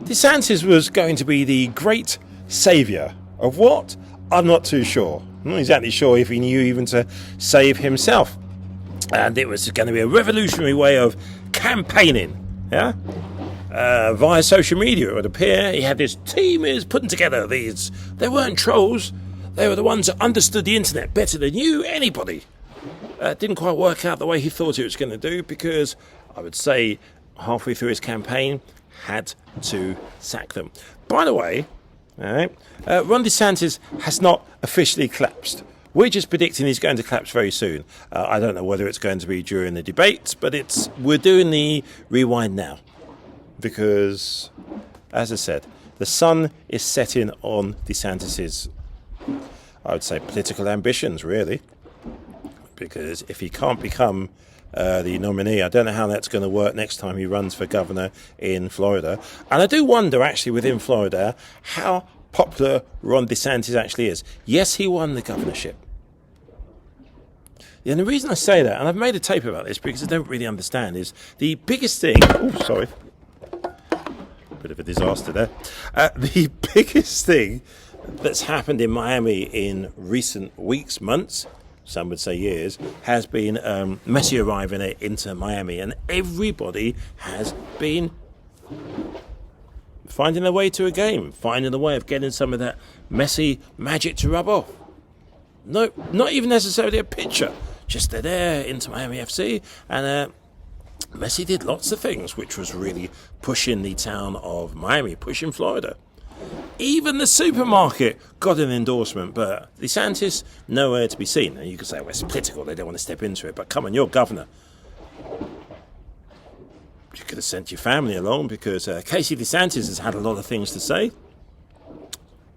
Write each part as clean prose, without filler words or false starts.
DeSantis was going to be the great saviour of what? I'm not too sure. I'm not exactly sure if he knew even to save himself. And it was going to be a revolutionary way of campaigning, yeah? Via social media, it would appear. He had this team he was putting together. They weren't trolls. They were the ones that understood the internet better than you, anybody. Didn't quite work out the way he thought it was going to do, because I would say halfway through his campaign, had to sack them. By the way, all right, Ron DeSantis has not officially collapsed. We're just predicting he's going to collapse very soon. I don't know whether it's going to be during the debates, but we're doing the rewind now. Because, as I said, the sun is setting on DeSantis's, I would say, political ambitions, really. Because if he can't become the nominee, I don't know how that's going to work next time he runs for governor in Florida. And I do wonder, actually, within Florida, how popular Ron DeSantis actually is. Yes, he won the governorship. And the reason I say that, and I've made a tape about this because I don't really understand, is the biggest thing... Oh, sorry. Bit of a disaster there. The biggest thing that's happened in Miami in recent weeks, months, some would say years, has been Messi arriving into Miami, and everybody has been finding their way to a game, finding a way of getting some of that Messi magic to rub off. No, not even necessarily a picture, just they're there into Miami FC, and Messi did lots of things, which was really pushing the town of Miami, pushing Florida. Even the supermarket got an endorsement, but DeSantis, nowhere to be seen. And you could say, well, it's political, they don't want to step into it. But come on, you're governor. You could have sent your family along, because Casey DeSantis has had a lot of things to say.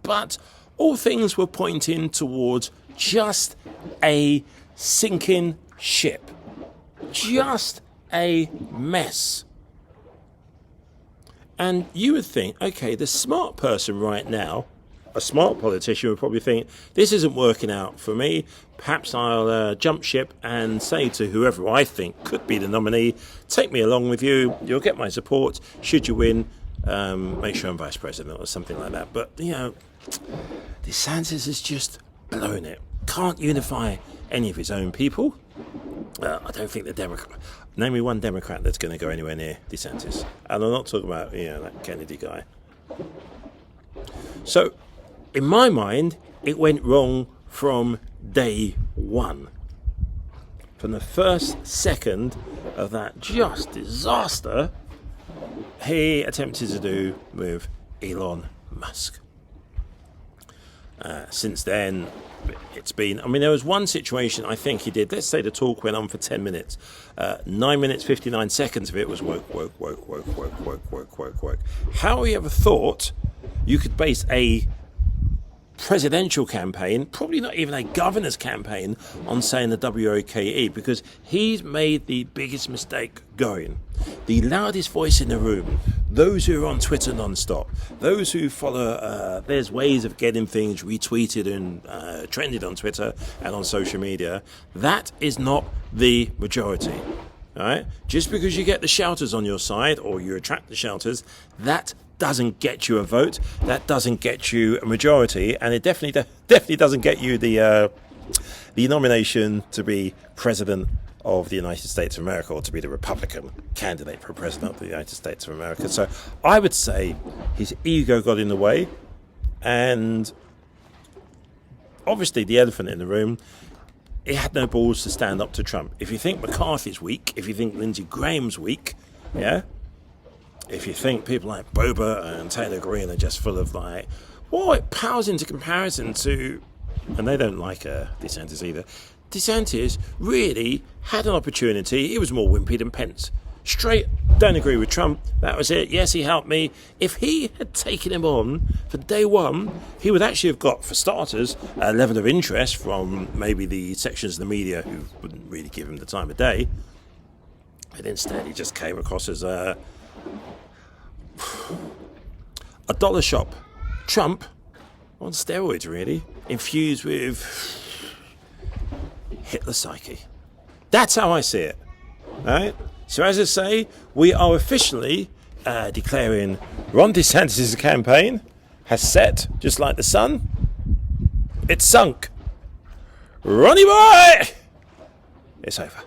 But all things were pointing towards just a sinking ship. Just a mess. And you would think, okay, the smart person right now, a smart politician would probably think, this isn't working out for me. Perhaps I'll jump ship and say to whoever I think could be the nominee, take me along with you. You'll get my support. Should you win, make sure I'm vice president or something like that. But, DeSantis has just blown it. Can't unify any of his own people. I don't think the Democrat... Name me one Democrat that's going to go anywhere near DeSantis. And I'm not talking about, that Kennedy guy. So, in my mind, it went wrong from day one. From the first second of that just disaster he attempted to do with Elon Musk. Since then, it's been... there was one situation I think he did. Let's say the talk went on for 10 minutes. 9 minutes, 59 seconds of it was woke. How he ever thought you could base a presidential campaign, probably not even a governor's campaign, on saying the WOKE, because he's made the biggest mistake going. The loudest voice in the room, those who are on Twitter non-stop, those who follow, there's ways of getting things retweeted and trended on Twitter and on social media. That is not the majority. All right? Just because you get the shouters on your side, or you attract the shouters, that doesn't get you a vote. That doesn't get you a majority, and it definitely doesn't get you the nomination to be president of the United States of America, or to be the Republican candidate for president of the United States of America. So I would say his ego got in the way, and obviously the elephant in the room, he had no balls to stand up to Trump. If you think McCarthy's weak, if you think Lindsey Graham's weak, yeah, if you think people like Boba and Taylor Greene are just full of it pales into comparison to, and they don't like DeSantis either. DeSantis really had an opportunity. He was more wimpy than Pence. Straight, don't agree with Trump. That was it. Yes, he helped me. If he had taken him on for day one, he would actually have got, for starters, a level of interest from maybe the sections of the media who wouldn't really give him the time of day. But instead, he just came across as a dollar shop Trump on steroids, really, infused with Hitler psyche. That's how I see it. All right? So as I say, we are officially declaring Ron DeSantis' campaign has set, just like the sun. It's sunk. Ronnie boy! It's over.